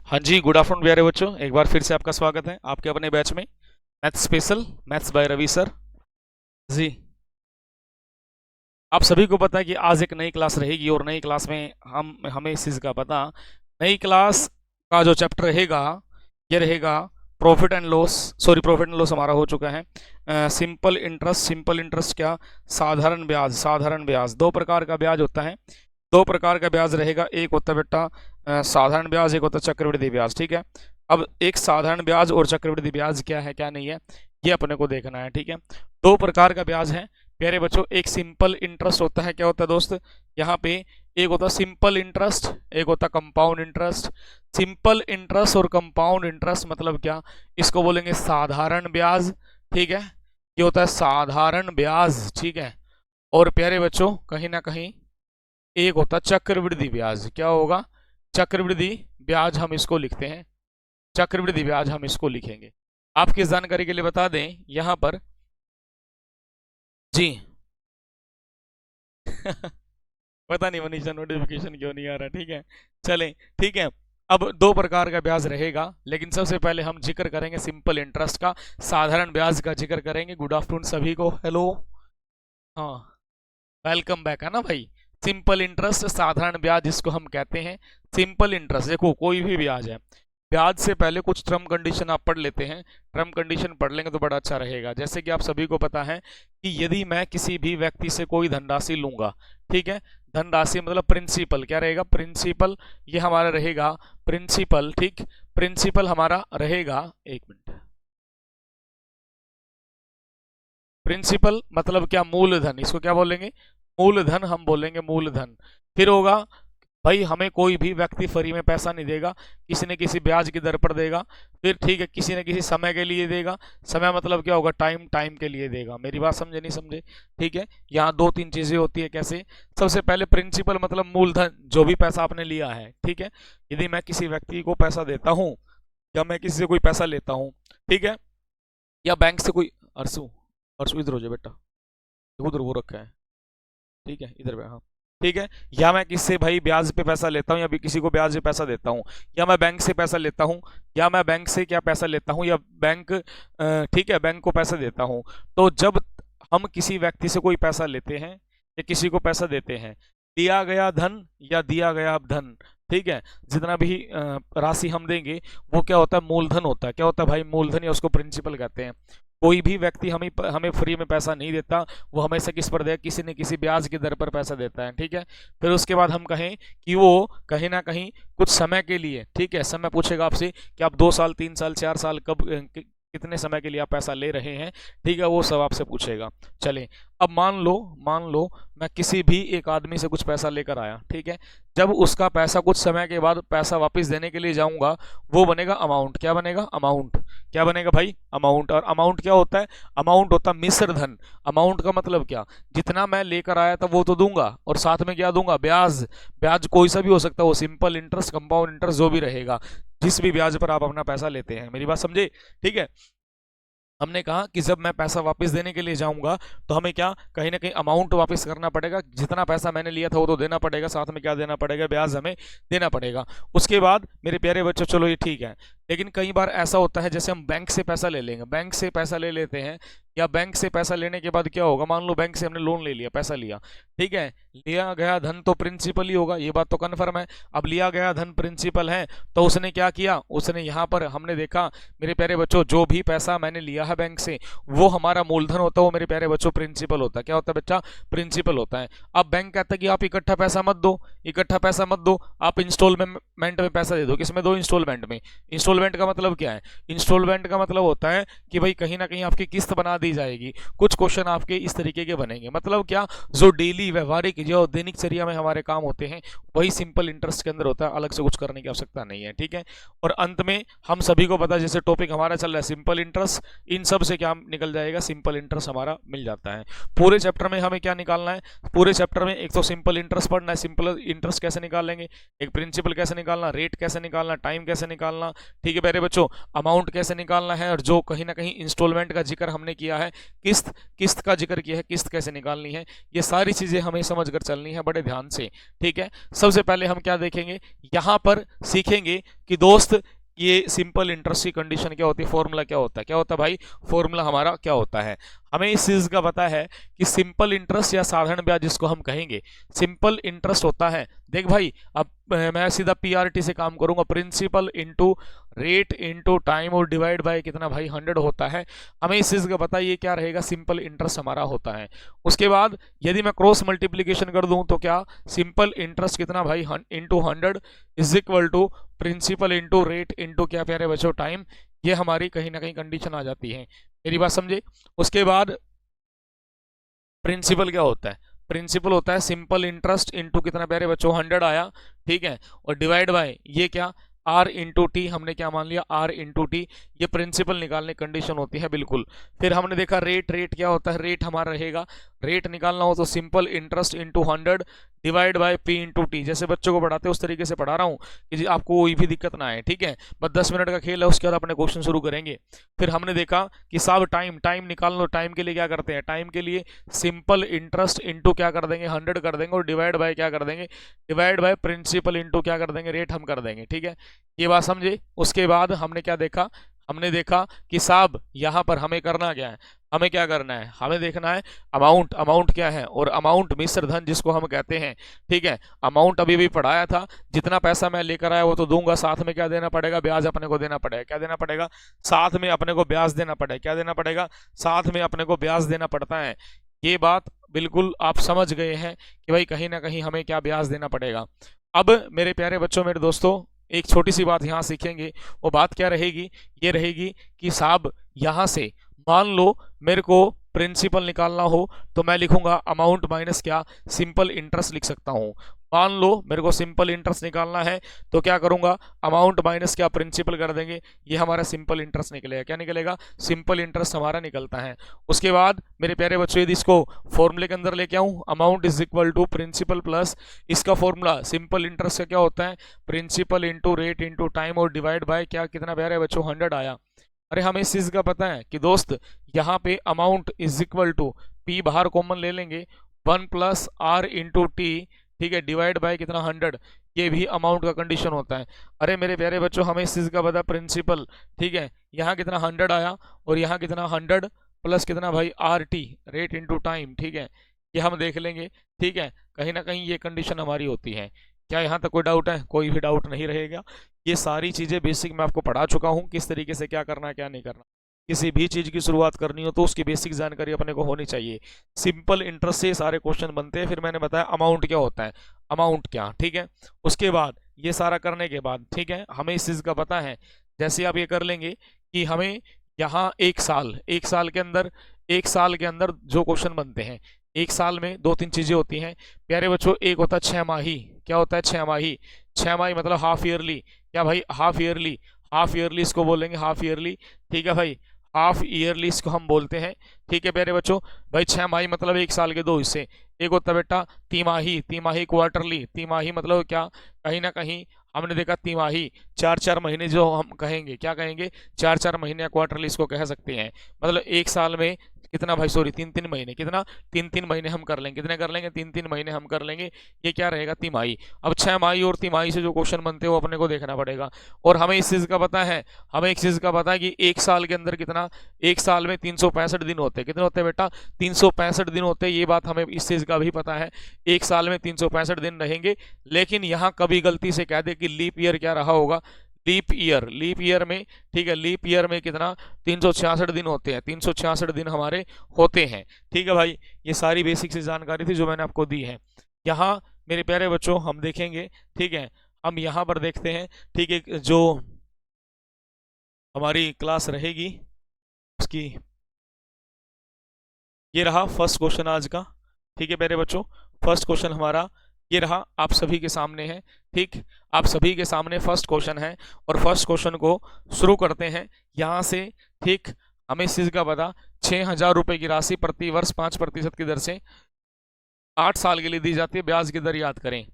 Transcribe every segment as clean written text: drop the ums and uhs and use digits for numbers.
हाँ जी, good afternoon प्यारे बच्चों। एक बार फिर से आपका स्वागत है आपके अपने बैच में maths special, maths by Ravi sir ji. आप सभी को पता है कि आज एक नई क्लास रहेगी और नई क्लास में हमें इस चीज़ का पता, नई क्लास का जो चैप्टर रहेगा ये रहेगा profit and loss. Sorry, profit and loss हमारा हो चुका है। Simple interest. सिंपल इंटरेस्ट क्या? साधारण ब्याज। साधारण ब्याज, दो प्रकार का ब्याज होता है। दो प्रकार का ब्याज रहेगा, एक होता है बेटा साधारण ब्याज, एक होता है चक्रवृद्धि ब्याज। ठीक है, अब एक साधारण ब्याज और चक्रवृद्धि ब्याज क्या है क्या नहीं है ये अपने को देखना है। ठीक है, दो प्रकार का ब्याज है प्यारे बच्चों। एक सिंपल इंटरेस्ट होता है, क्या होता है दोस्त यहाँ पे, एक होता है सिंपल इंटरेस्ट, एक होता है कंपाउंड इंटरेस्ट। सिंपल इंटरेस्ट और कंपाउंड इंटरेस्ट मतलब क्या, इसको बोलेंगे साधारण ब्याज। ठीक है, ये होता है साधारण ब्याज। ठीक है, और प्यारे बच्चों कहीं ना कहीं एक होता है चक्रवृद्धि ब्याज। क्या होगा? चक्रवृद्धि ब्याज हम इसको लिखते हैं, चक्रवृद्धि ब्याज हम इसको लिखेंगे। आपकी जानकारी के लिए बता दें यहां पर जी पता नहीं मनीषा नोटिफिकेशन क्यों नहीं आ रहा। ठीक है, चलें, ठीक है। अब दो प्रकार का ब्याज रहेगा, लेकिन सबसे पहले हम जिक्र करेंगे सिंपल इंटरेस्ट का, साधारण ब्याज का जिक्र करेंगे। गुड आफ्टरनून सभी को, हेलो, हाँ, वेलकम बैक है ना भाई। सिंपल इंटरेस्ट, साधारण ब्याज जिसको हम कहते हैं सिंपल इंटरेस्ट। देखो कोई भी ब्याज है, ब्याज से पहले कुछ टर्म कंडीशन आप पढ़ लेते हैं, टर्म कंडीशन पढ़ लेंगे तो बड़ा अच्छा रहेगा। जैसे कि आप सभी को पता है कि यदि मैं किसी भी व्यक्ति से कोई धनराशि लूंगा, ठीक है, धनराशि मतलब प्रिंसिपल, क्या रहेगा, प्रिंसिपल, ये हमारा रहेगा प्रिंसिपल। ठीक, प्रिंसिपल हमारा रहेगा, एक मिनट, प्रिंसिपल मतलब क्या, मूलधन, इसको क्या बोलेंगे, मूलधन हम बोलेंगे, मूलधन। फिर होगा भाई हमें कोई भी व्यक्ति फ्री में पैसा नहीं देगा, किसी न किसी ब्याज की दर पर देगा। फिर ठीक है, किसी न किसी समय के लिए देगा। समय मतलब क्या होगा, टाइम, टाइम के लिए देगा। मेरी बात समझे नहीं समझे? ठीक है, यहाँ दो तीन चीजें होती है। कैसे? सबसे पहले प्रिंसिपल मतलब मूलधन, जो भी पैसा आपने लिया है। ठीक है, यदि मैं किसी व्यक्ति को पैसा देता हूँ या मैं किसी से कोई पैसा लेता हूँ, ठीक है, या बैंक से कोई, अरसू, अरसू इधर हो जाए बेटा, उधर वो रखा है, ठीक है, इधर पे, हाँ, ठीक है, या मैं किससे भाई ब्याज पे पैसा लेता हूँ या भी किसी को ब्याज पे पैसा देता हूँ, या मैं बैंक से पैसा लेता हूँ, या मैं बैंक से क्या पैसा लेता हूँ, या बैंक, ठीक है, बैंक को पैसा देता हूँ। तो जब हम किसी व्यक्ति से कोई पैसा लेते हैं या किसी को पैसा देते हैं, दिया गया धन या दिया गया धन, ठीक है, जितना भी राशि हम देंगे वो क्या होता है, मूलधन होता है। क्या होता है भाई, मूलधन, या उसको प्रिंसिपल कहते हैं। कोई भी व्यक्ति हमें हमें फ्री में पैसा नहीं देता, वो हमेशा किस पर देगा, किसी न किसी ब्याज की दर पर पैसा देता है। ठीक है, फिर उसके बाद हम कहें कि वो कहीं ना कहीं कुछ समय के लिए, ठीक है, समय पूछेगा आपसे कि आप 2 साल, 3 साल, 4 साल, कब कितने समय के लिए आप पैसा ले रहे हैं, ठीक है, वो सब आपसे पूछेगा। चलें, अब मान लो मैं किसी भी एक आदमी से कुछ पैसा लेकर आया, ठीक है, जब उसका पैसा कुछ समय के बाद पैसा वापस देने के लिए जाऊंगा, वो बनेगा अमाउंट। क्या बनेगा, अमाउंट। क्या बनेगा भाई, अमाउंट। और अमाउंट क्या होता है, अमाउंट होता है मिश्र धन। अमाउंट का मतलब क्या, जितना मैं लेकर आया था वो तो दूंगा, और साथ में क्या दूंगा, ब्याज। ब्याज कोई सा भी हो सकता है, वो सिंपल इंटरेस्ट, कंपाउंड इंटरेस्ट, जो भी रहेगा, जिस भी ब्याज पर आप अपना पैसा लेते हैं। मेरी बात समझे? ठीक है, हमने कहा कि जब मैं पैसा वापस देने के लिए जाऊंगा तो हमें क्या, कहीं ना कहीं अमाउंट वापस करना पड़ेगा। जितना पैसा मैंने लिया था वो तो देना पड़ेगा, साथ में क्या देना पड़ेगा, ब्याज हमें देना पड़ेगा। उसके बाद मेरे प्यारे बच्चों, चलो ये ठीक है, लेकिन कई बार ऐसा होता है जैसे हम बैंक से पैसा ले लेंगे, बैंक से पैसा ले लेते हैं, या बैंक से पैसा लेने के बाद क्या होगा, मान लो बैंक से हमने लोन ले लिया, पैसा लिया, ठीक है, लिया गया धन तो प्रिंसिपल ही होगा, ये बात तो कन्फर्म है। अब लिया गया धन प्रिंसिपल है, तो उसने क्या किया, उसने यहाँ पर हमने देखा मेरे प्यारे बच्चों, जो भी पैसा मैंने लिया है बैंक से वो हमारा मूलधन होता है, वो मेरे प्यारे बच्चों प्रिंसिपल होता है। क्या होता है बच्चा, प्रिंसिपल होता है। अब बैंक कहता है कि आप इकट्ठा पैसा मत दो, इकट्ठा पैसा मत दो, आप इंस्टॉलमेंट में पैसा दे दो। किसमें दो, इंस्टॉलमेंट में। इंस्टॉलमेंट का मतलब क्या है, इंस्टॉलमेंट का मतलब होता है कि भाई कहीं ना कहीं आपकी किस्त बना दी जाएगी। कुछ क्वेश्चन आपके इस तरीके के बनेंगे, मतलब क्या, जो डेली व्यवहारिक, जो दिनचर्या में हमारे काम होते हैं, वही सिंपल इंटरेस्ट के अंदर होता है, अलग से कुछ करने की आवश्यकता नहीं है। ठीक है, और अंत में हम सभी को पता है, जैसे टॉपिक हमारा चल रहा है सिंपल इंटरेस्ट, इन सब से क्या निकल जाएगा, सिंपल इंटरेस्ट हमारा मिल जाता है। पूरे चैप्टर में हमें क्या निकालना है, पूरे चैप्टर में एक तो सिंपल इंटरेस्ट पढ़ना है, सिंपल इंटरेस्ट कैसे निकाल लेंगे, एक प्रिंसिपल कैसे निकालना, रेट कैसे निकालना, टाइम कैसे निकालना, ठीक है प्यारे बच्चों, अमाउंट कैसे निकालना है, और जो कहीं ना कहीं इंस्टॉलमेंट का जिक्र हमने किया है, किस्त, किस्त का जिक्र किया है, किस्त कैसे निकालनी है, ये सारी चीजें हमें समझ समझकर चलनी है बड़े ध्यान से, ठीक है। सबसे पहले हम क्या देखेंगे, यहाँ पर सीखेंगे कि दोस्त ये सिंपल इंटरेस्ट की कंडीशन क्या होती है, फॉर्मूला क्या होता है, क्या होता है भाई, फॉर्मूला हमारा क्या होता है। हमें इस चीज का पता है कि सिंपल इंटरेस्ट या साधारण ब्याज जिसको हम कहेंगे, सिंपल इंटरेस्ट होता है, देख भाई अब मैं सीधा पीआरटी से काम करूंगा, principal into rate into time और डिवाइड बाय कितना भाई 100 होता है। हमें इस चीज का पता है ये क्या रहेगा, सिंपल इंटरेस्ट हमारा होता है। उसके बाद यदि मैं क्रॉस मल्टीप्लीकेशन कर दूं तो क्या, सिंपल इंटरेस्ट कितना भाई into 100 is equal to principal into rate into क्या प्यारे बच्चों टाइम। ये हमारी कहीं ना कहीं कंडीशन आ जाती है, मेरी बात समझे। उसके बाद प्रिंसिपल क्या होता है, प्रिंसिपल होता है सिंपल इंटरेस्ट इनटू कितना प्यारे बच्चों 100 आया, ठीक है, और डिवाइड बाय ये क्या आर इंटू टी, हमने क्या मान लिया आर इंटू टी, ये प्रिंसिपल निकालने कंडीशन होती है बिल्कुल। फिर हमने देखा रेट, रेट क्या होता है, रेट हमारा रहेगा, रेट निकालना हो तो simple interest into 100 divide by P into T. जैसे बच्चों को पढ़ाते हैं उस तरीके से पढ़ा रहा हूँ कि आपको कोई भी दिक्कत ना आए, ठीक है। बस 10 मिनट का खेल है, उसके बाद अपने क्वेश्चन शुरू करेंगे। फिर हमने देखा कि साहब टाइम, टाइम निकालना, टाइम के लिए क्या करते हैं, टाइम के लिए सिंपल इंटरेस्ट इनटू क्या कर देंगे 100 कर देंगे और डिवाइड बाय क्या कर देंगे, डिवाइड बाय प्रिंसिपल इनटू क्या कर देंगे रेट हम कर देंगे, ठीक है, ये बात समझे। उसके बाद हमने क्या देखा, हमने देखा कि साहब यहाँ पर हमें करना क्या है, हमें क्या करना है, हमें देखना है अमाउंट, अमाउंट क्या है, और अमाउंट मिश्र धन जिसको हम कहते हैं, ठीक है। अमाउंट अभी भी पढ़ाया था, जितना पैसा मैं लेकर आया वो तो दूंगा, साथ में क्या देना पड़ेगा, ब्याज अपने को देना पड़ेगा, क्या देना पड़ेगा, साथ में अपने को ब्याज देना पड़ेगा, क्या देना पड़ेगा, साथ में अपने को ब्याज देना पड़ता है। ये बात बिल्कुल आप समझ गए हैं कि भाई कहीं ना कहीं हमें क्या ब्याज देना पड़ेगा। अब मेरे प्यारे बच्चों, मेरे दोस्तों, एक छोटी सी बात यहाँ सीखेंगे, वो बात क्या रहेगी, ये रहेगी कि साहब यहाँ से मान लो मेरे को प्रिंसिपल निकालना हो तो मैं लिखूंगा अमाउंट माइनस क्या, सिंपल इंटरेस्ट लिख सकता हूँ। मान लो मेरे को सिंपल इंटरेस्ट निकालना है तो क्या करूंगा, अमाउंट माइनस क्या प्रिंसिपल कर देंगे, ये हमारा सिंपल इंटरेस्ट निकलेगा, क्या निकलेगा, सिंपल इंटरेस्ट हमारा निकलता है। उसके बाद मेरे प्यारे बच्चों यदि इसको फॉर्मूले के अंदर लेके आऊं, amount is equal to principal plus इसका फॉर्मूला सिंपल इंटरेस्ट का क्या होता है, principal into rate into time और डिवाइड बाय क्या, कितना प्यारे बच्चों 100 आया। अरे हमें इस चीज का पता है कि दोस्त यहाँ पे amount is equal to P बाहर कॉमन ले लेंगे 1 प्लस आर इंटू टी, ठीक है, डिवाइड बाय कितना 100, ये भी अमाउंट का कंडीशन होता है। अरे मेरे प्यारे बच्चों हमें इस चीज का पता प्रिंसिपल, ठीक है, यहाँ कितना 100 आया और यहाँ कितना 100 प्लस कितना भाई R T rate into time, ठीक है, ये हम देख लेंगे, ठीक है। कहीं ना कहीं ये कंडीशन हमारी होती है। क्या यहाँ तक कोई डाउट है, कोई भी डाउट नहीं रहेगा। ये सारी चीजें बेसिक मैं आपको पढ़ा चुका हूँ, किस तरीके से क्या करना है क्या नहीं करना। किसी भी चीज की शुरुआत करनी हो तो उसकी बेसिक जानकारी अपने को होनी चाहिए। सिंपल इंटरेस्ट से सारे क्वेश्चन बनते हैं। फिर मैंने बताया अमाउंट क्या होता है, अमाउंट क्या, ठीक है। उसके बाद ये सारा करने के बाद, ठीक है, हमें इस चीज का पता है, जैसे आप ये कर लेंगे कि हमें यहाँ एक साल के अंदर, एक साल के अंदर जो क्वेश्चन बनते हैं, एक साल में 2-3 चीजें होती हैं प्यारे बच्चों। एक होता है 6 माही, क्या होता है 6 माही, 6 माही मतलब हाफ ईयरली, क्या भाई हाफ ईयरली, हाफ ईयरली इसको बोलेंगे हाफ ईयरली, ठीक है भाई, हाफ ईयरली इसको हम बोलते हैं, ठीक है प्यारे बच्चों। भाई 6 माही मतलब एक साल के 2 हिस्से। एक होता है बेटा तिमाही, तिमाही क्वार्टरली, तिमाही मतलब क्या, कहीं ना कहीं हमने देखा तिमाही 4-4 महीने जो हम कहेंगे, क्या कहेंगे 4-4 महीने क्वार्टरली इसको कह सकते हैं। मतलब एक साल में कितना भाई, सॉरी 3-3 महीने, कितना 3-3 महीने हम कर लेंगे, कितने कर लेंगे 3-3 महीने हम कर लेंगे, ये क्या रहेगा तिमाही। अब 6 माही और तिमाही से जो क्वेश्चन बनते हैं वो अपने को देखना पड़ेगा। और हमें इस चीज का पता है, हमें एक चीज का पता है कि एक साल के अंदर कितना, एक साल में 365 दिन होते हैं, कितने होते हैं बेटा 365 दिन होते हैं। ये बात हमें इस चीज का भी पता है, एक साल में 365 दिन रहेंगे। लेकिन यहाँ कभी गलती से कह दे कि लीप ईयर क्या रहा होगा, लीप ईयर, लीप ईयर में, ठीक है, लीप ईयर में कितना 366 दिन होते हैं, 366 दिन हमारे होते हैं, ठीक है भाई। ये सारी बेसिक सी जानकारी थी जो मैंने आपको दी है। यहाँ मेरे प्यारे बच्चों हम देखेंगे, ठीक है, हम यहाँ पर देखते हैं, ठीक है, जो हमारी क्लास रहेगी उसकी, ये रहा फर्स्ट क्वेश्चन आज का, ठीक है प्यारे बच्चों। फर्स्ट क्वेश्चन हमारा ये रहा, आप सभी के सामने है, ठीक, आप सभी के सामने फर्स्ट क्वेश्चन है। और फर्स्ट क्वेश्चन को शुरू करते हैं यहाँ से, ठीक। हमें इस चीज का पता 6,000 रुपए की राशि प्रति वर्ष 5% की दर से 8 साल के लिए दी जाती है। ब्याज की दर याद करें,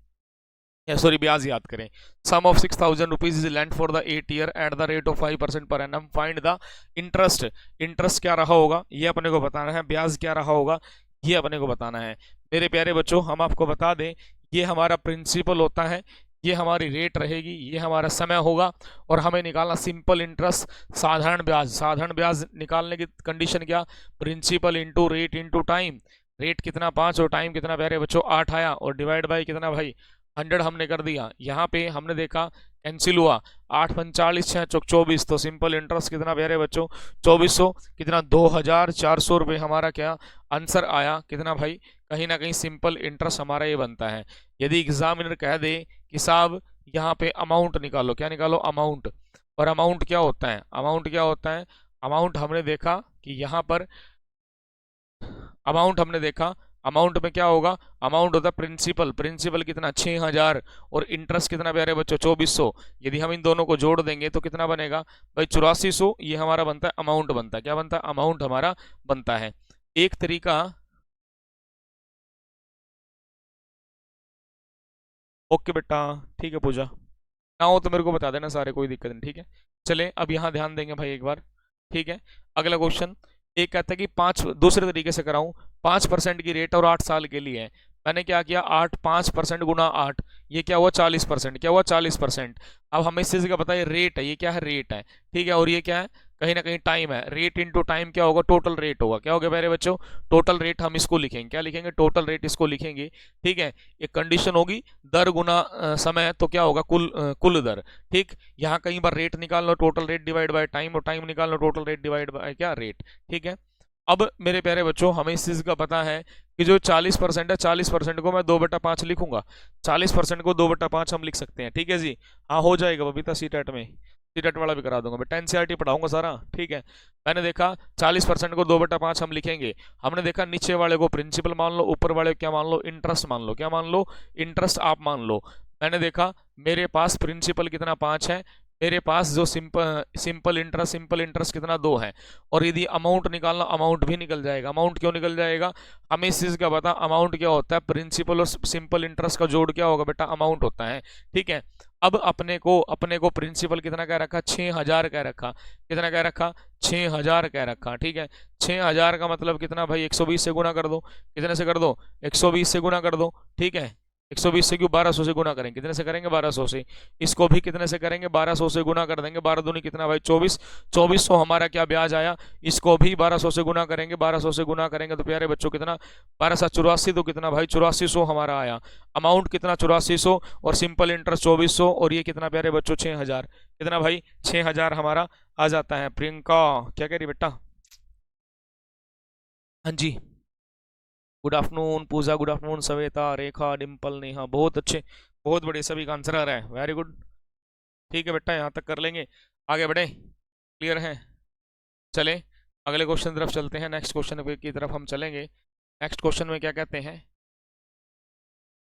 सॉरी ब्याज याद करें। Sum of 6,000 rupees is lent for the 8 year at the rate of 5% per annum. Find the interest, interest क्या रहा होगा ये अपने को बताना है, ब्याज क्या रहा होगा ये अपने को बताना है। मेरे प्यारे बच्चों, हम आपको बता दें, ये हमारा प्रिंसिपल होता है, ये हमारी रेट रहेगी, ये हमारा समय होगा, और हमें निकालना सिंपल इंटरेस्ट, साधारण ब्याज। साधारण ब्याज निकालने की कंडीशन क्या, principal into rate into time. Rate कितना 5 और टाइम कितना प्यारे बच्चों 8 आया, और डिवाइड बाई कितना भाई 100 हमने कर दिया। यहाँ पे हमने देखा कैंसिल हुआ, 8 45 6 चौक 24, तो सिंपल इंटरेस्ट कितना प्यारे बच्चों 2400, कितना 2400 रुपये हमारा क्या आंसर आया कितना भाई। कहीं ना कहीं सिंपल इंटरेस्ट हमारा ये बनता है। यदि एग्जामिनर कह दे कि साहब यहाँ पे अमाउंट निकालो, क्या निकालो अमाउंट, और अमाउंट क्या होता है, अमाउंट क्या होता है, अमाउंट हमने देखा कि यहाँ पर अमाउंट हमने देखा, अमाउंट में क्या होगा, अमाउंट होता है प्रिंसिपल, प्रिंसिपल कितना 6000 और इंटरेस्ट कितना प्यारे बच्चों 2400। यदि हम इन दोनों को जोड़ देंगे तो कितना बनेगा भाई 8400, ये हमारा बनता है अमाउंट बनता है, क्या बनता है अमाउंट हमारा बनता है। एक तरीका, ओके बेटा ठीक है पूजा, ना हो तो मेरे को बता देना सारे, कोई दिक्कत नहीं, ठीक है। चले अब यहाँ ध्यान देंगे भाई एक बार, ठीक है। अगला क्वेश्चन एक कहता है कि 5, दूसरे तरीके से कराऊं, 5% की रेट और 8 साल के लिए है। मैंने क्या किया 5% गुना 8, ये क्या हुआ 40%, क्या हुआ 40%। अब हमें इस चीज़ का पता है रेट है, ये क्या है रेट है, ठीक है, और ये क्या है कहीं ना कहीं टाइम है। रेट इंटू टाइम क्या होगा टोटल रेट होगा, क्या होगा मेरे बच्चों टोटल रेट, हम इसको लिखेंगे, क्या लिखेंगे टोटल रेट इसको लिखेंगे, ठीक है। एक कंडीशन होगी दर गुना समय, तो क्या होगा कुल दर, ठीक। यहाँ कई बार रेट निकाल लो total rate divide by time, और टाइम निकाल लो टोटल रेट डिवाइड बाय क्या रेट, ठीक है। अब मेरे प्यारे बच्चों हमें इस चीज़ का पता है कि जो 40% है 40% को मैं 2/5 लिखूंगा, 40% को 2/5 हम लिख सकते हैं, ठीक है जी। हाँ हो जाएगा बबीता, सीटेट में सीटेट वाला भी करा दूंगा मैं, 10 CRT पढ़ाऊंगा सारा, ठीक है। मैंने देखा 40% को 2/5 हम लिखेंगे। हमने देखा नीचे वाले को प्रिंसिपल मान लो, ऊपर वाले को क्या मान लो इंटरेस्ट मान लो, क्या मान लो इंटरेस्ट आप मान लो। मैंने देखा मेरे पास प्रिंसिपल कितना 5 है, मेरे पास जो सिंपल इंटरेस्ट कितना 2 है, और यदि अमाउंट निकालना अमाउंट भी निकल जाएगा। अमाउंट क्यों निकल जाएगा, हमें इस चीज़ का पता अमाउंट क्या होता है, प्रिंसिपल और सिंपल इंटरेस्ट का जोड़ क्या होगा बेटा अमाउंट होता है, ठीक है। अब अपने को प्रिंसिपल कितना कह रखा 6000 कह रखा, कितना कह रखा 6000 कह रखा, ठीक है। 6000 का मतलब कितना भाई 120 से गुना कर दो, कितने से कर दो 120 से गुना कर दो, ठीक है। 120 से क्यों 1200 से गुना करेंगे, कितने से करेंगे 1200 से। इसको भी कितने से करेंगे 1200 से गुना कर देंगे, 12 दूनी कितना भाई 24, 2400 हमारा क्या ब्याज आया। इसको भी 1200 से गुना करेंगे, 1200 से गुना करेंगे तो प्यारे बच्चों कितना 1284, तो कितना भाई 8400 हमारा आया। अमाउंट कितना 8400, और सिंपल इंटरेस्ट 2400, और ये कितना प्यारे बच्चों 6000, कितना भाई 6000 हमारा आ जाता है। प्रियंका क्या कह रही बेटा, हाँ जी गुड आफ्टरनून पूजा, गुड आफ्टरनून सवेता, रेखा, डिम्पल, नेहा, बहुत अच्छे बहुत बढ़िया, सभी का आंसर आ रहा है, वेरी गुड, ठीक है बेटा यहाँ तक कर लेंगे, आगे बढ़े, क्लियर है। चले अगले क्वेश्चन की तरफ चलते हैं, नेक्स्ट क्वेश्चन की तरफ हम चलेंगे। नेक्स्ट क्वेश्चन में क्या कहते हैं,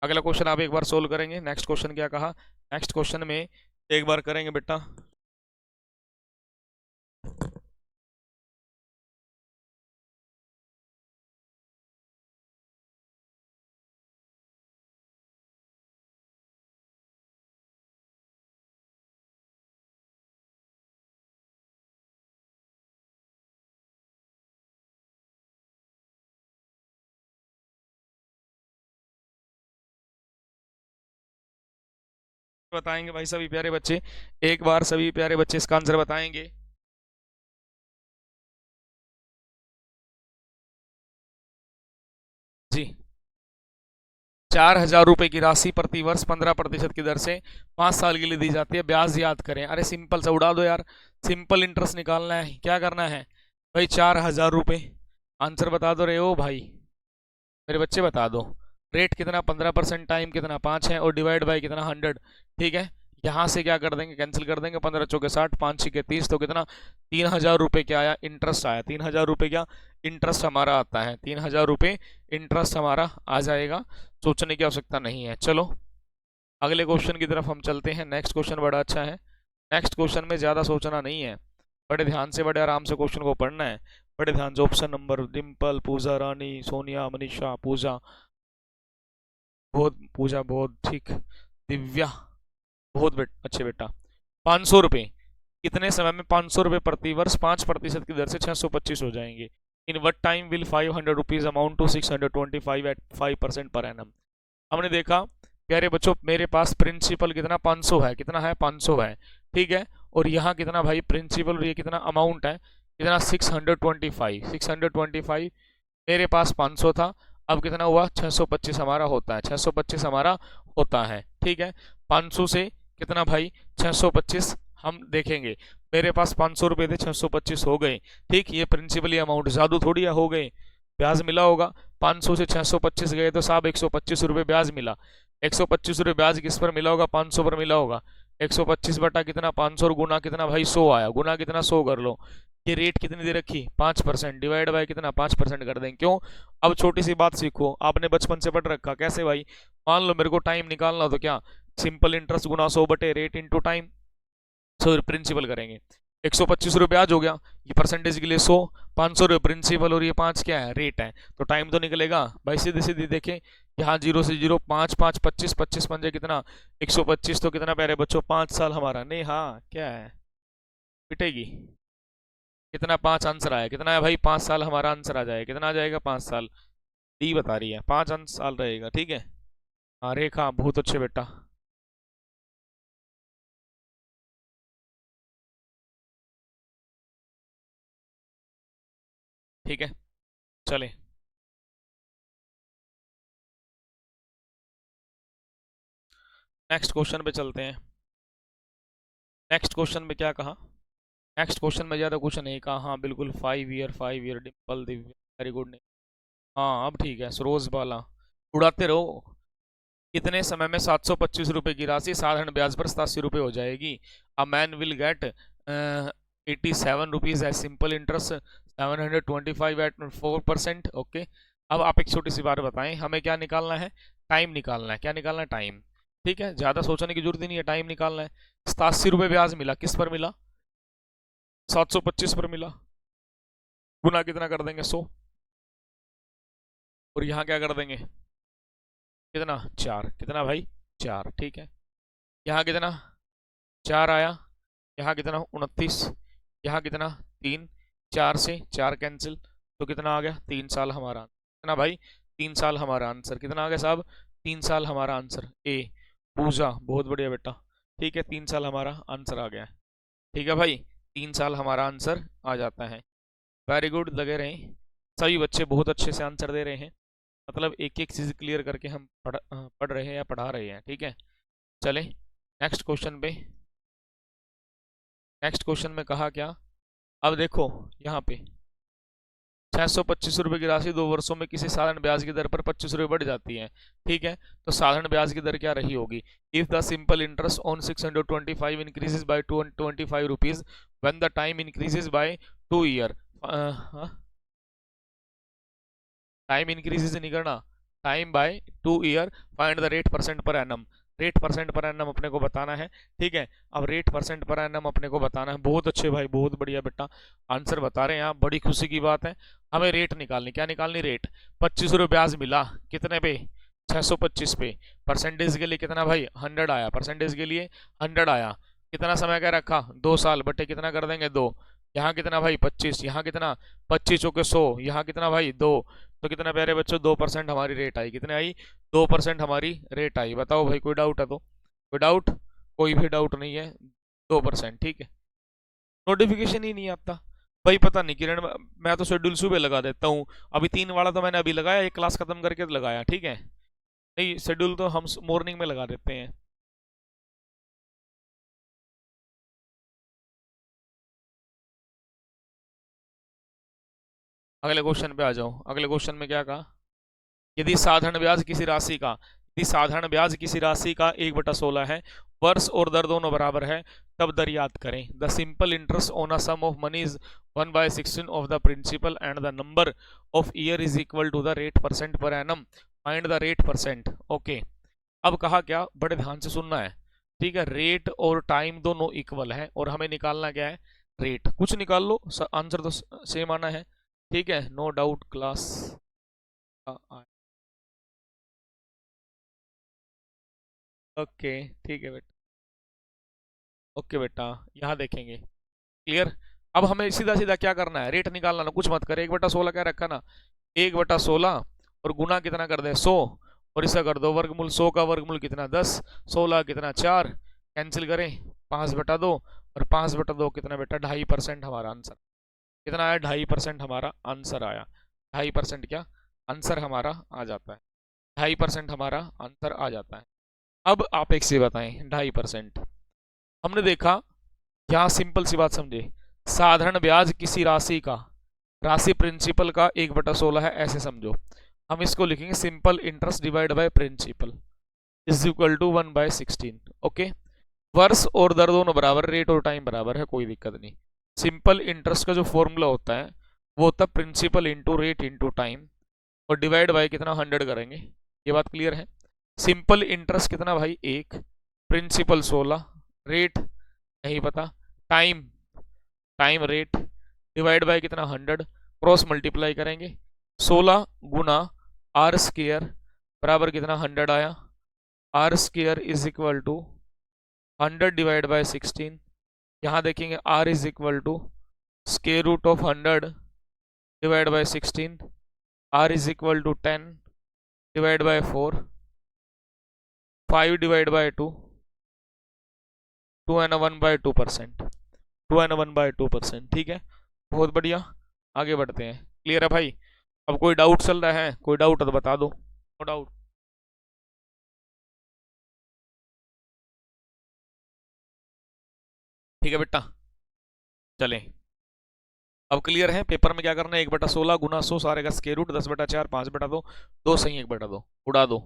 अगला क्वेश्चन आप एक बार सोल्व करेंगे। नेक्स्ट क्वेश्चन क्या कहा, नेक्स्ट क्वेश्चन में एक बार करेंगे बेटा, बताएंगे भाई सभी प्यारे बच्चे, एक बार सभी प्यारे बच्चे इसका आंसर बताएंगे जी। 4000 रुपए की राशि प्रति वर्ष 15% की दर से 5 साल के लिए दी जाती है, ब्याज याद करें। अरे सिंपल से उड़ा दो यार, सिंपल इंटरेस्ट निकालना है, क्या करना है भाई 4000 रुपये, आंसर बता दो रहे हो भाई मेरे बच्चे, बता दो। रेट कितना 15%, टाइम कितना 5 है, और डिवाइड बाई कितना 100, ठीक है। यहाँ से क्या कर देंगे कैंसिल कर देंगे, 15 चौके 60, 5 छिके 30, तो कितना 3000 रुपये क्या आया इंटरेस्ट आया, 3000 रुपये क्या इंटरेस्ट हमारा आता है, 3000 रुपये इंटरेस्ट हमारा आ जाएगा, सोचने की आवश्यकता नहीं है। चलो अगले क्वेश्चन की तरफ हम चलते हैं। नेक्स्ट क्वेश्चन बड़ा अच्छा है, नेक्स्ट क्वेश्चन में ज़्यादा सोचना नहीं है, बड़े ध्यान से बड़े आराम से क्वेश्चन को पढ़ना है, बड़े ध्यान से। ऑप्शन नंबर डिम्पल, पूजा रानी, सोनिया, मनीषा, पूजा बहुत, पूजा बहुत ठीक, दिव्या बहुत अच्छे बेटा। 500 रुपये कितने समय में 500 रुपये प्रति वर्ष 5% की दर से 625 हो जाएंगे। In what time will 500 rupees amount to 625 at 5% per annum. हमने देखा प्यारे बच्चों मेरे पास प्रिंसिपल कितना 500 है, कितना है 500 है, ठीक है। और यहाँ कितना भाई प्रिंसिपल, ये कितना अमाउंट है, कितना 625 मेरे पास 500 था, अब कितना हुआ 625 हमारा होता है, 625 हमारा होता है, ठीक है। 500 से कितना भाई 625 हम देखेंगे, मेरे पास 500 रुपये थे 625 हो गए, ठीक। ये प्रिंसिपली अमाउंट जादू थोड़ी है, हो गए, ब्याज मिला होगा। 500 से 625 गए तो साहब 125 रुपये ब्याज मिला, 125 रुपये ब्याज किस पर मिला होगा, 500 पर मिला होगा। 125 बटा कितना 500 गुना कितना भाई 100 आया, गुना कितना 100 कर लो। ये रेट कितनी दे रखी 5%, डिवाइड बाय कितना 5% कर देंगे, क्यों। अब छोटी सी बात सीखो, आपने बचपन से पढ़ रखा, कैसे भाई, मान लो मेरे को टाइम निकालना हो तो क्या, सिंपल इंटरेस्ट गुना 100 बटे rate into time, so principal करेंगे। 125 रुपये ब्याज हो गया, ये परसेंटेज के लिए 100, 500 रुपये प्रिंसिपल और ये 5 क्या है रेट है, तो टाइम तो निकलेगा भाई, सीधे सीधे देखें यहाँ 0 से 0, 5 5 25, 25 पंजे कितना 125, तो कितना प्यारे बच्चों 5 साल हमारा, नहीं हाँ क्या है पिटेगी, कितना 5 आंसर आया, कितना है भाई 5 साल हमारा आंसर आ जाएगा, कितना आ जाएगा 5 साल, डी बता रही है 5 साल रहेगा, ठीक है। हाँ रेखा बहुत अच्छे बेटा। ठीक है चले नेक्स्ट क्वेश्चन पे चलते हैं। नेक्स्ट क्वेश्चन में क्या कहा, नेक्स्ट क्वेश्चन में ज़्यादा क्वेश्चन नहीं कहा, हाँ बिल्कुल 5 year Dimple Divya, very good नहीं, हाँ अब ठीक है सरोज बाला, उड़ाते रहो। कितने समय में 725 रुपये की राशि साधारण ब्याज पर 87 रुपये हो जाएगी, a man will get 87 rupees as simple interest 725 at 4%, okay. अब आप एक छोटी सी बात बताएं, हमें क्या निकालना है, टाइम निकालना है, क्या निकालना है टाइम, ठीक है, ज़्यादा सोचने की जरूरत ही नहीं है, टाइम निकालना है। 87 रुपये ब्याज मिला, किस पर मिला 725 पर मिला, गुना कितना कर देंगे 100, और यहाँ क्या कर देंगे कितना 4, कितना भाई 4, ठीक है। यहाँ कितना 4 आया, यहाँ कितना 29, यहाँ कितना 3, 4 से 4 कैंसिल, तो कितना आ गया 3 साल हमारा, कितना भाई 3 साल हमारा आंसर, कितना आ गया साहब 3 साल हमारा आंसर, ए पूजा बहुत बढ़िया बेटा, ठीक है 3 साल हमारा आंसर आ गया है, ठीक है भाई 3 साल हमारा आंसर आ जाता है। वेरी गुड, लगे रहें, सभी बच्चे बहुत अच्छे से आंसर दे रहे हैं, मतलब एक एक चीज़ क्लियर करके हम पढ़ रहे हैं या पढ़ा रहे हैं, ठीक है। चलें नेक्स्ट क्वेश्चन पे, नेक्स्ट क्वेश्चन में कहा क्या, अब देखो यहाँ पे 625 रुपये की राशि 2 वर्षों में किसी साधारण ब्याज की दर पर 25 रुपये बढ़ जाती है, ठीक है। तो साधारण ब्याज की दर क्या रही होगी, if the simple interest on 625 increases by 25 rupees when the time increases by 2 year, time increases नहीं करना, time by 2 year, find the rate percent per annum, rate percent per annum अपने को बताना है, ठीक है। अब रेट परसेंट पर एनम अपने को बताना है, बहुत अच्छे भाई बहुत बढ़िया बेटा आंसर बता रहे हैं आप, बड़ी खुशी की बात है। हमें रेट निकालनी, क्या निकालनी रेट, 25 रुपये ब्याज मिला कितने पे 625 पे, परसेंटेज के लिए कितना भाई 100 आया, परसेंटेज के लिए 100 आया, कितना समय का रखा 2 साल बटे कितना कर देंगे 2, यहाँ कितना भाई 25, यहाँ कितना 25 चौके 100, यहाँ कितना भाई 2, तो कितना प्यारे बच्चों 2% हमारी रेट आई, कितने आई 2% हमारी रेट आई। बताओ भाई कोई डाउट है तो, कोई डाउट, कोई भी डाउट नहीं है, 2%, ठीक है। नोटिफिकेशन ही नहीं आता भाई, पता नहीं किरण, मैं तो शेड्यूल सुबह लगा देता हूँ, अभी 3 वाला तो मैंने अभी लगाया, एक क्लास खत्म करके लगाया, ठीक है, नहीं शेड्यूल तो हम मॉर्निंग में लगा देते हैं। अगले क्वेश्चन पे आ जाओ, अगले क्वेश्चन में क्या कहा, यदि साधारण ब्याज किसी राशि का, यदि साधारण ब्याज किसी राशि का 1/16 है, वर्ष और दर दोनों बराबर है, तब दर याद करें, the simple interest on a sum of money is 1/16 of the principal and the number of year is equal to the rate percent per annum, find the rate percent, okay. अब कहा क्या, बड़े ध्यान से सुनना है, ठीक है, रेट और टाइम दोनों इक्वल है और हमें निकालना क्या है रेट, कुछ निकाल लो आंसर तो सेम आना है, ठीक है, नो डाउट क्लास। ओके ठीक है बेटा, ओके बेटा यहाँ देखेंगे क्लियर। अब हमें सीधा सीधा क्या करना है, रेट निकालना ना, कुछ मत कर। 1/16 क्या रखा ना, 1/16 और गुना कितना कर दे 100, और इसका कर दो वर्गमूल। 100 का वर्गमूल कितना 10, 16 कितना 4, कैंसिल करें 5/2, और 5/2 कितना बेटा 2.5% हमारा आंसर कितना आया, 2.5% हमारा आंसर आया। 2.5% क्या आंसर हमारा आ जाता है, 2.5% हमारा आंसर आ जाता है। अब आप एक से बताएं 2.5%। हमने देखा यहाँ सिंपल सी बात समझे, साधारण ब्याज किसी राशि का, राशि प्रिंसिपल का 1/16 है ऐसे समझो। हम इसको लिखेंगे simple interest divide by principal is equal to 1/16। Okay, वर्ष और दर दोनों बराबर, रेट और टाइम बराबर है, कोई दिक्कत नहीं। सिंपल इंटरेस्ट का जो फॉर्मूला होता है वो होता है principal into rate into time, और डिवाइड बाय कितना 100 करेंगे। ये बात क्लियर है। सिंपल इंटरेस्ट कितना भाई 1, प्रिंसिपल 16, रेट नहीं पता, time time rate, divide by कितना 100, क्रॉस मल्टीप्लाई करेंगे। 16 गुना आर स्क्वायर बराबर कितना 100 आया, R square is equal to 100 divide by 16। यहाँ देखेंगे R is equal to square root of 100 divide by 16, R is equal to 10 divide by 4, 5 divide by 2, 2/1/2%, 2/1/2%। ठीक है, बहुत बढ़िया, आगे बढ़ते हैं। क्लियर है भाई? अब कोई डाउट चल रहा है, कोई डाउट तो बता दो। No doubt. ठीक है बेटा, चलें। अब क्लियर है, पेपर में क्या करना है, 1/16 गुना 100 सारे का स्क्वायर रूट, 10/4, 5/2, 2 सही 1/2 उड़ा दो।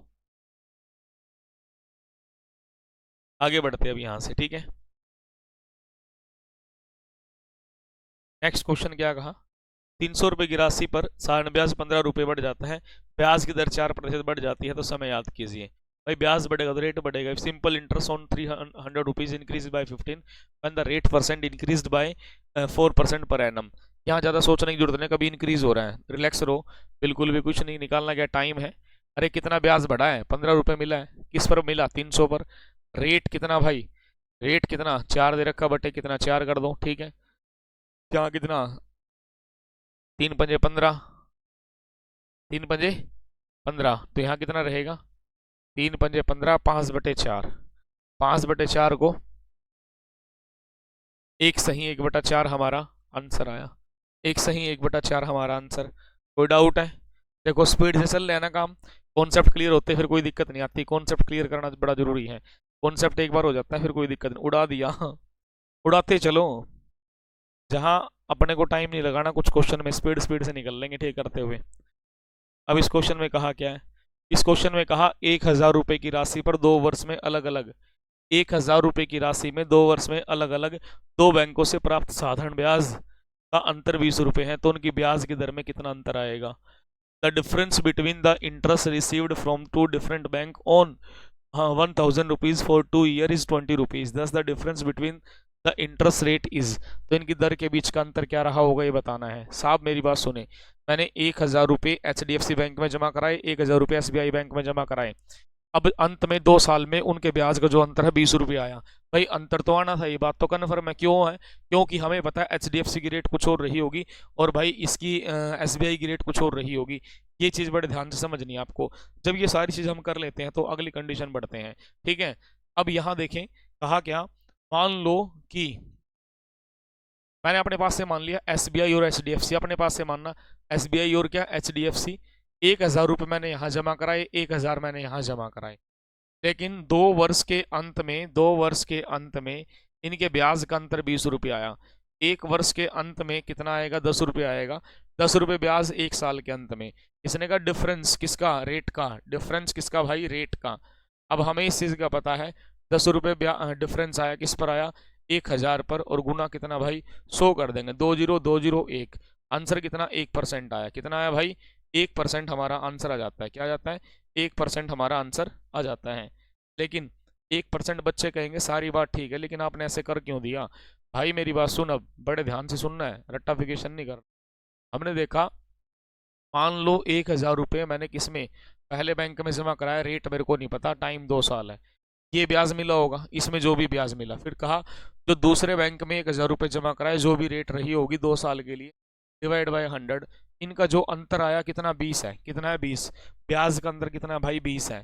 आगे बढ़ते हैं अब यहाँ से। ठीक है, नेक्स्ट क्वेश्चन क्या कहा, 300 रुपये की राशि पर साधारण ब्याज 15 रुपये बढ़ जाता है, ब्याज की दर 4% बढ़ जाती है, तो समय याद कीजिए। भाई ब्याज बढ़ेगा तो रेट बढ़ेगा। Simple interest on 300 rupees increase by 15 when the rate percent increased by 4% per annum. यहाँ ज़्यादा सोचने की जरूरत नहीं, कभी इंक्रीज हो रहा है, रिलैक्स रहो, बिल्कुल भी कुछ नहीं निकालना, क्या टाइम है। अरे कितना ब्याज बढ़ा है, 15 रुपये मिला है, किस पर मिला 300 पर। रेट कितना भाई, रेट कितना 4 दे रखा, बटे कितना 4 कर दो। ठीक है, क्या कितना 3×5 = 15, 3×5 = 15, तो यहाँ कितना रहेगा 3×5 = 5/4, 5/4 को 1 सही 1/4 हमारा आंसर आया, 1 सही 1/4 हमारा आंसर। कोई डाउट है? देखो स्पीड से चल रहे हैं ना काम, कॉन्सेप्ट क्लियर होते फिर कोई दिक्कत नहीं आती, कॉन्सेप्ट क्लियर करना बड़ा जरूरी है। कॉन्सेप्ट एक बार हो जाता है फिर कोई दिक्कत नहीं, उड़ा दिया उड़ाते चलो, जहां अपने को टाइम नहीं लगाना, कुछ क्वेश्चन में स्पीड स्पीड से निकल लेंगे ठीक करते हुए। अब इस क्वेश्चन में कहा क्या है, इस क्वेश्चन में कहा 1000 रुपए की राशि पर 2 वर्ष में अलग अलग, 1000 रुपए की राशि में 2 वर्ष में अलग अलग 2 बैंकों से प्राप्त साधारण ब्याज का अंतर 20 रुपए है, तो उनकी ब्याज की दर में कितना अंतर आएगा। The difference between the interest received from 2 different bank on 1000 rupees for 2 year is 20 rupees, thus the difference between the interest rate is, तो इनकी दर के बीच का अंतर क्या रहा होगा ये बताना है। साहब मेरी बात सुने, मैंने 1000 रुपये HDFC बैंक में जमा कराए, 1000 रुपये SBI बैंक में जमा कराए, अब अंत में 2 साल में उनके ब्याज का जो अंतर है 20 रुपये आया। भाई अंतर तो आना था, ये बात तो कन्फर्म है। क्यों है? क्योंकि हमें पता है HDFC की रेट कुछ और रही होगी और भाई इसकी SBI की रेट कुछ और रही होगी। ये चीज़ बड़े ध्यान से समझनी है आपको। जब ये सारी चीज़ हम कर लेते हैं तो अगली कंडीशन बढ़ते हैं। ठीक है, अब यहाँ देखें कहा क्या, मान लो कि मैंने अपने पास से मान लिया SBI और HDFC, अपने पास से मानना SBI और क्या HDFC, 1000 रुपये मैंने यहाँ जमा कराए, 1000 मैंने यहाँ जमा कराए, लेकिन 2 वर्ष के अंत में 2 वर्ष के अंत में इनके ब्याज का अंतर 20 रुपये आया। 1 वर्ष के अंत में कितना आएगा 10 रुपये आएगा, 10 रुपये ब्याज 1 साल के अंत में। इसने का डिफरेंस किसका, रेट का, डिफरेंस किसका भाई, रेट का। अब हमें इस चीज़ का पता है 10 रुपये डिफरेंस आया, किस पर आया 1000 पर, और गुना कितना भाई 100 कर देंगे, 20201, आंसर कितना 1% आया। कितना आया भाई 1% हमारा आंसर आ जाता है। क्या आ जाता है 1% हमारा आंसर आ जाता है। लेकिन 1% बच्चे कहेंगे सारी बात ठीक है लेकिन आपने ऐसे कर क्यों दिया। भाई मेरी बात सुन, अब बड़े ध्यान से सुनना है, रट्टाफिकेशन नहीं करना। हमने देखा मान लो 1000 रुपये मैंने किस में, पहले बैंक में जमा कराया, रेट मेरे को नहीं पता, टाइम 2 साल है, ये ब्याज मिला होगा, इसमें जो भी ब्याज मिला। फिर कहा जो दूसरे बैंक में 1,000 रुपये जमा कराए, जो भी रेट रही होगी 2 साल के लिए, डिवाइड बाय 100, इनका जो अंतर आया कितना, 20 है। कितना है, 20। ब्याज का अंतर कितना है भाई, 20 है।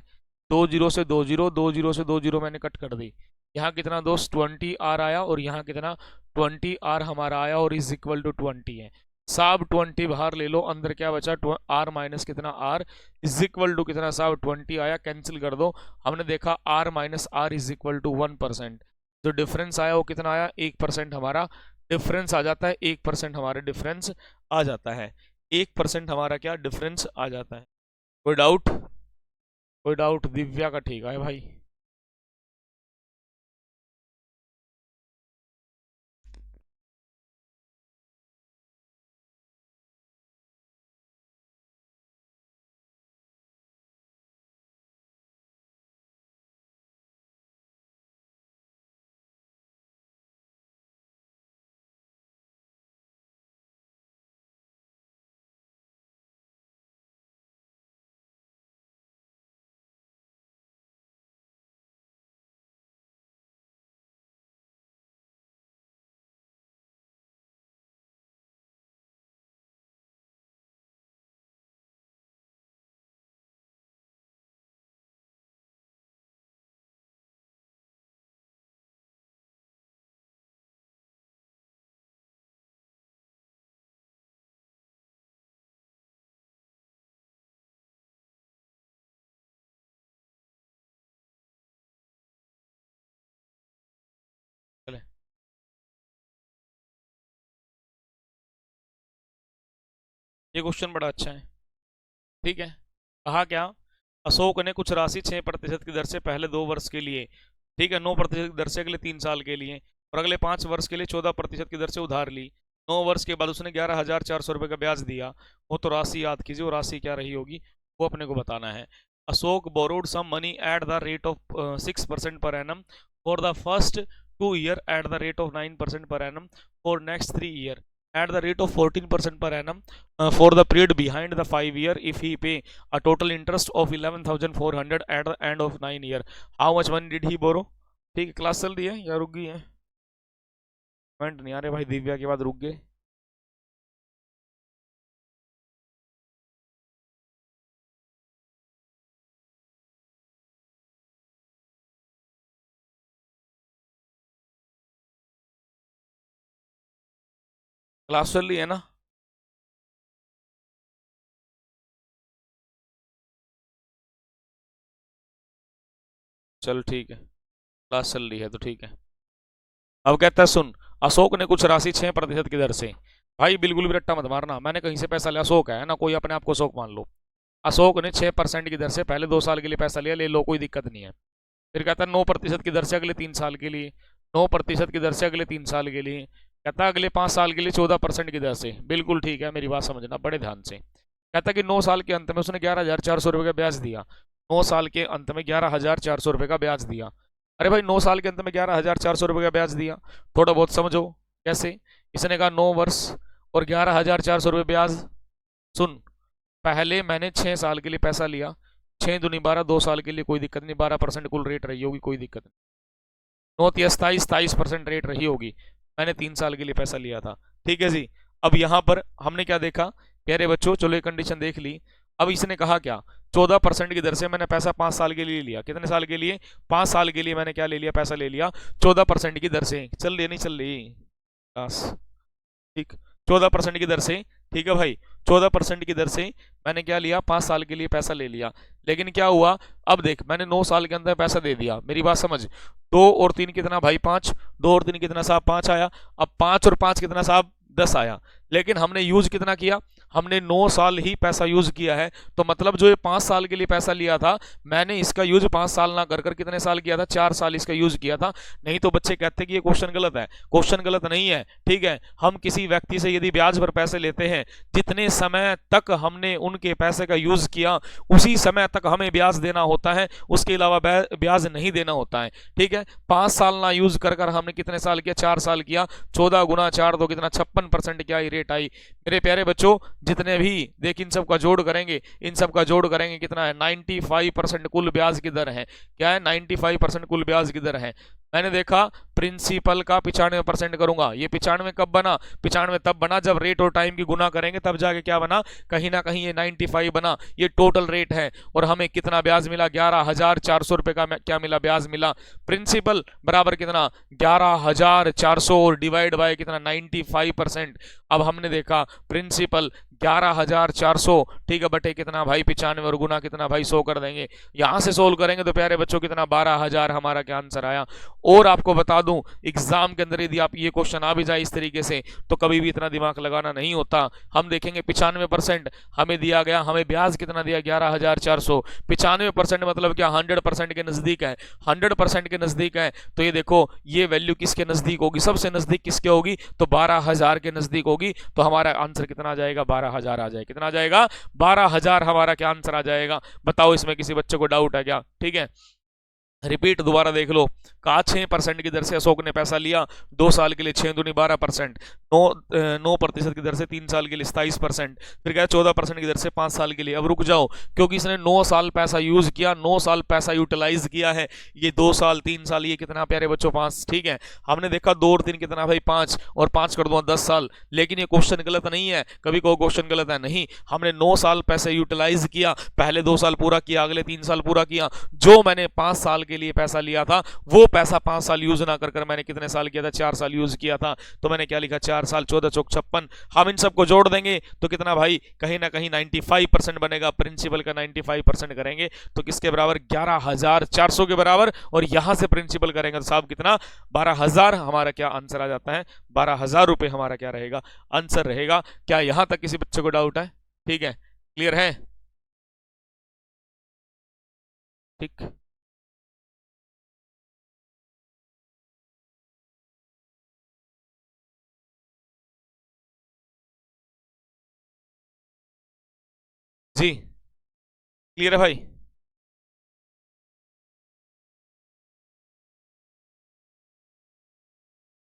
2 जीरो से 2 जीरो, 2 जीरो से 2 जीरो मैंने कट कर दी। यहाँ कितना दोस्त 20 आर आया, और यहाँ कितना 20 आर हमारा आया, और इज इक्वल टू 20 है। साब 20 बाहर ले लो, अंदर क्या बचा, आर माइनस कितना आर, इज इक्वल टू कितना, साब 20 आया, कैंसिल कर दो। हमने देखा R minus R is equal to 1%। जो डिफरेंस आया वो कितना आया, 1% हमारा डिफरेंस आ जाता है। 1% हमारा डिफरेंस आ जाता है। 1% हमारा क्या डिफरेंस आ जाता है। कोई डाउट, कोई डाउट? दिव्या का ठीक है भाई। चले, ये क्वेश्चन बड़ा अच्छा है। ठीक है, कहा क्या, अशोक ने कुछ राशि 6% की दर से पहले 2 वर्ष के लिए, ठीक है, 9% की दर से अगले 3 साल के लिए, और अगले 5 वर्ष के लिए 14% की दर से उधार ली। 9 वर्ष के बाद उसने 11,400 रुपये का ब्याज दिया। वो तो राशि याद कीजिए, वो राशि क्या रही होगी, वो अपने को बताना है। Ashok borrowed sum money at the rate of 6% per annum for the first 2 year, at the rate of 9% per annum for next 3 year, at the rate of 14% per annum for the period behind the 5 year, if he pay a total interest of 11,400 at the end of 9 year, how much money did he borrow? ठीक है, class चल रही है या रुक गई है? Comment नहीं आ रहे भाई, दिव्या के बाद रुक गए। क्लास चल रही है ना? चल ठीक है, क्लास चल रही है तो ठीक है। अब कहता है सुन, अशोक ने कुछ राशि 6% की दर से, भाई बिल्कुल भी रट्टा मत मारना, मैंने कहीं से पैसा लिया, अशोक है ना, कोई अपने आप को अशोक मान लो। अशोक ने 6% की दर से पहले 2 साल के लिए पैसा लिया, ले लो, कोई दिक्कत नहीं है। फिर कहता है 9% की दर से अगले 3 साल के लिए, 9% की दर से अगले 3 साल के लिए, कहता है अगले 5 साल के लिए 14% की दर से। बिल्कुल ठीक है, मेरी बात समझना बड़े ध्यान से। कहता है कि 9 साल के अंत में उसने 11,400 रुपये का ब्याज दिया। 9 साल के अंत में 11,400 रुपये का ब्याज दिया। अरे भाई 9 साल के अंत में 11,400 रुपये का ब्याज दिया, थोड़ा बहुत समझो कैसे। इसने कहा 9 वर्ष और 11,400 रुपये ब्याज। सुन, पहले मैंने 6 साल के लिए पैसा लिया, 6 दूनी 12, 2 साल के लिए कोई दिक्कत नहीं, 12% कुल रेट रही होगी, कोई दिक्कत नहीं। 27% रेट रही होगी, मैंने 3 साल के लिए पैसा लिया था। ठीक है जी। अब यहाँ पर हमने क्या देखा प्यारे बच्चों, चलो ये कंडीशन देख ली। अब इसने कहा क्या, 14% की दर से मैंने पैसा 5 साल के लिए लिया। कितने साल के लिए, 5 साल के लिए मैंने क्या ले लिया, पैसा ले लिया 14% की दर से। चल रही नहीं चल रही बस, ठीक, 14% की दर से। ठीक है भाई, 14% की दर से मैंने क्या लिया, 5 साल के लिए पैसा ले लिया। लेकिन क्या हुआ, अब देख मैंने 9 साल के अंदर पैसा दे दिया, मेरी बात समझ। 2 और 3 कितना भाई, 5। 2 और 3 कितना साहब, 5 आया। अब 5 और 5 कितना साहब, 10 आया। लेकिन हमने यूज कितना किया, हमने 9 साल ही पैसा यूज किया है। तो मतलब जो ये 5 साल के लिए पैसा लिया था, मैंने इसका यूज 5 साल ना कर कर कितने साल किया था, 4 साल इसका यूज किया था। नहीं तो बच्चे कहते कि ये क्वेश्चन गलत है। क्वेश्चन गलत नहीं है, ठीक है। हम किसी व्यक्ति से यदि ब्याज पर पैसे लेते हैं, जितने समय तक हमने उनके पैसे का यूज किया उसी समय तक हमें ब्याज देना होता है, उसके अलावा ब्याज नहीं देना होता है। ठीक है, 5 साल ना यूज कर कर हमने कितने साल किया, 4 साल किया। 14 गुना 4 तो कितना, 56% क्या रेट आई। मेरे प्यारे बच्चों, जितने भी देख इन सब का जोड़ करेंगे, इन सब का जोड़ करेंगे, कितना है? 95% कुल ब्याज की दर है। क्या है? 95% कुल ब्याज की दर है। मैंने देखा प्रिंसिपल का 95% करूंगा। ये 95 कब बना? 95 तब बना जब रेट और टाइम की गुना करेंगे, तब जाके क्या बना? कहीं ना कहीं ये 95 बना। ये टोटल रेट है और हमें कितना ब्याज मिला? 11,400 रुपए का क्या मिला? ब्याज मिला। प्रिंसिपल बराबर कितना? 11,400 और डिवाइड बाय कितना? 95%। अब हमने देखा प्रिंसिपल 11,400, ठीक है, बटे कितना भाई? 95 और गुना कितना भाई? 100 कर देंगे। यहां से सोल्व करेंगे तो प्यारे बच्चों कितना? 12,000 हमारा क्या आंसर आया। और आपको बता दूं, एग्जाम के अंदर यदि आप ये क्वेश्चन आ भी जाए इस तरीके से, तो कभी भी इतना दिमाग लगाना नहीं होता। हम देखेंगे 95% हमें दिया गया, हमें ब्याज कितना दिया? 11,400। 95% मतलब क्या? 100% के नजदीक है। 100% के नजदीक है तो ये देखो, ये वैल्यू किसके नजदीक होगी? सबसे नजदीक किसके होगी? तो 12,000 के नजदीक होगी। तो हमारा आंसर कितना आ जाएगा? 12,000 आ जाएगा। कितना आ जाएगा? 12,000 हमारा क्या आंसर आ जाएगा। बताओ, इसमें किसी बच्चे को डाउट है क्या? ठीक है, रिपीट दोबारा देख लो। कहा 6% की दर से अशोक ने पैसा लिया 2 साल के लिए, 6 दूनी 12%। 9% की दर से 3 साल के लिए 27%। फिर क्या? 14% की दर से 5 साल के लिए। अब रुक जाओ, क्योंकि इसने 9 साल पैसा यूज किया, 9 साल पैसा यूटिलाइज किया है। ये 2 साल 3 साल, ये कितना प्यारे बच्चों? 5। ठीक है, हमने देखा 2 और 3 कितना भाई? 5 और 5 कर दो 10 साल। लेकिन ये क्वेश्चन गलत नहीं है। कभी कोई क्वेश्चन गलत है? नहीं। हमने 9 साल पैसा यूटिलाइज किया, पहले 2 साल पूरा किया, अगले 3 साल पूरा किया। जो मैंने 5 साल के लिए पैसा लिया था, वो पैसा 5 साल यूज ना कर मैंने कितने साल किया था? 4 साल यूज किया था। तो मैंने क्या लिखा? 4 साल, 14 चौक 56। हम इन सबको जोड़ देंगे तो कितना भाई? कहीं ना कहीं 95% बनेगा। प्रिंसिपल का 95% करेंगे तो किसके बराबर? 11,400 के बराबर। और यहां से प्रिंसिपल करेंगे तो साहब कितना? 12,000 हमारा क्या आंसर आ जाता है? 12,000 रुपए हमारा क्या रहेगा? आंसर रहेगा। क्या यहां तक किसी बच्चे को डाउट है? ठीक है, क्लियर है? ठीक, जी क्लियर है भाई।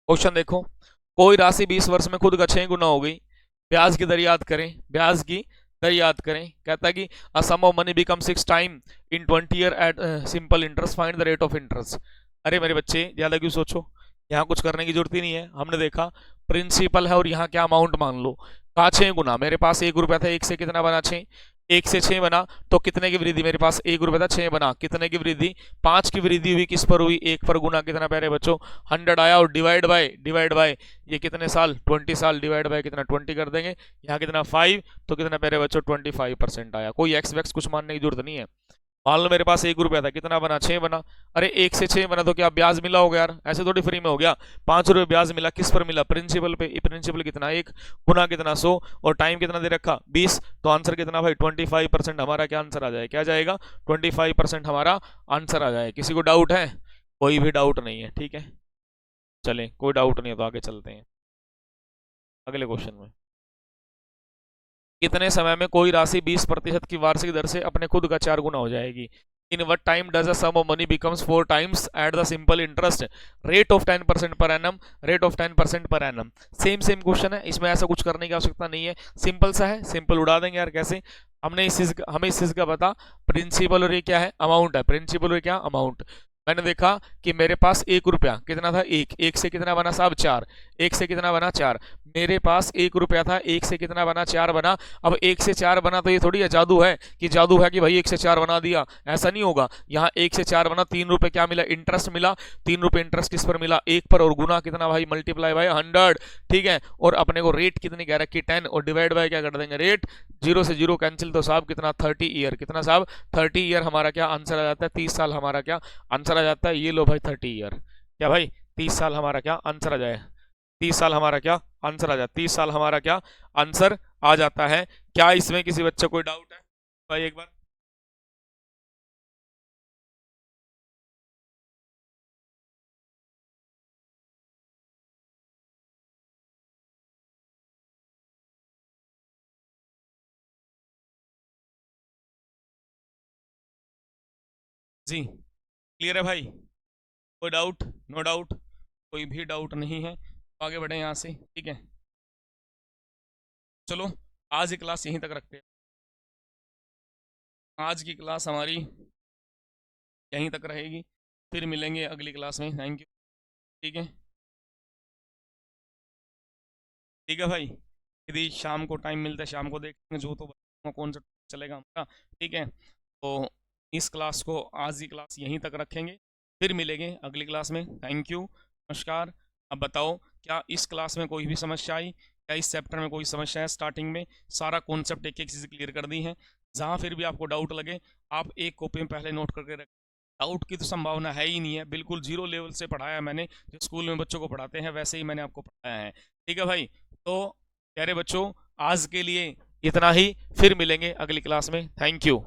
क्वेश्चन देखो, कोई राशि 20 वर्ष में खुद का 6 गुना हो गई। ब्याज की दर याद करें, ब्याज की दर याद करें। कहता है कि a sum of money become 6 time in 20 year at simple interest, find the rate of interest. अरे मेरे बच्चे, ज्यादा क्यों सोचो, यहाँ कुछ करने की जरूरत ही नहीं है। हमने देखा प्रिंसिपल है और यहाँ क्या अमाउंट मान लो, कहा 6 गुना। मेरे पास 1 रुपया था, 1 से कितना बना? 6। 1 से 6 बना तो कितने की वृद्धि? मेरे पास 1 रुपया था, 6 बना, कितने की वृद्धि? 5 की वृद्धि हुई। किस पर हुई? 1 पर। गुना कितना प्यारे बच्चों? 100 आया। और डिवाइड बाय ये कितने साल? 20 साल। डिवाइड बाय कितना? 20 कर देंगे। यहाँ कितना? 5। तो कितना प्यारे बच्चों? 25% आया। कोई एक्स वैक्स कुछ मानने की जरूरत नहीं है। मान लो मेरे पास 1 रुपया था, कितना बना? 6 बना। अरे 1 से 6 बना तो क्या ब्याज मिला होगा यार? ऐसे थोड़ी फ्री में हो गया। 5 रुपये ब्याज मिला। किस पर मिला? प्रिंसिपल पे। प्रिंसिपल कितना? 1 गुना कितना? 100। और टाइम कितना दे रखा? 20। तो आंसर कितना भाई? 25% हमारा क्या आंसर आ जाए? क्या जाएगा? 25% हमारा आंसर आ जाए। किसी को डाउट है? कोई भी डाउट नहीं है? ठीक है, चलें, कोई डाउट नहीं है तो आगे चलते हैं अगले क्वेश्चन में। कितने समय में कोई राशि 20% की वार्षिक दर से अपने खुद का 4 गुना हो जाएगी? In what time does a sum of money becomes 4 times at the simple interest rate of 10% per annum? Rate of 10% per annum. Same same question है, इसमें ऐसा कुछ करने की आवश्यकता नहीं है। सिंपल सा है, सिंपल उड़ा देंगे यार। कैसे? हमने इस चीज हमें इस चीज का पता, प्रिंसिपल और ये क्या है? अमाउंट है। प्रिंसिपल और क्या? अमाउंट। मैंने देखा कि मेरे पास 1 रुपया कितना था? 1। 1 से कितना बना साहब? 4। 1 से कितना बना? 4। मेरे पास 1 रुपया था, 1 से कितना बना? 4 बना। अब 1 से 4 बना तो ये थोड़ी है जादू है कि भाई 1 से 4 बना दिया, ऐसा नहीं होगा। यहाँ 1 से 4 बना, 3 रुपए क्या मिला? इंटरेस्ट मिला। 3 रुपए इंटरेस्ट किस पर मिला? 1 पर। और गुना कितना भाई? Multiply by 100। ठीक है, और अपने को रेट कितनी कह रखी? 10। और डिवाइड बाय क्या कर देंगे? रेट। 0 से 0 कैंसिल, तो साहब कितना? 30 ईयर। कितना साहब? 30 ईयर हमारा क्या आंसर आ जाता है? 30 साल हमारा क्या आंसर आ जाता है? ये लो भाई 30 ईयर। क्या भाई? 30 साल हमारा क्या आंसर आ जाए? 30 साल हमारा क्या आंसर आ जाता है? 30 साल हमारा क्या आंसर आ जाता है? क्या इसमें किसी बच्चे कोई डाउट है भाई? एक बार जी क्लियर है भाई? कोई डाउट? नो डाउट, कोई भी डाउट नहीं है तो आगे बढ़े यहाँ से। ठीक है, चलो आज की क्लास यहीं तक रखते हैं। आज की क्लास हमारी यहीं तक रहेगी, फिर मिलेंगे अगली क्लास में। Thank you. ठीक है, ठीक है भाई। यदि शाम को टाइम मिलता है शाम को देखेंगे, जो तो बताऊंगा कौन सा चलेगा हमारा। ठीक है, तो इस क्लास को, आज की क्लास यहीं तक रखेंगे, फिर मिलेंगे अगली क्लास में। थैंक यू, नमस्कार। अब बताओ, क्या इस क्लास में कोई भी समस्या आई, क्या इस चैप्टर में कोई समस्या है? स्टार्टिंग में सारा कॉन्सेप्ट एक एक चीज़ क्लियर कर दी है। जहाँ फिर भी आपको डाउट लगे, आप एक कॉपी में पहले नोट करके रखें। डाउट की तो संभावना है ही नहीं है, बिल्कुल जीरो लेवल से पढ़ाया मैंने, जो स्कूल में बच्चों को पढ़ाते हैं वैसे ही मैंने आपको पढ़ाया है। ठीक है भाई, तो प्यारे बच्चों, आज के लिए इतना ही, फिर मिलेंगे अगली क्लास में। Thank you.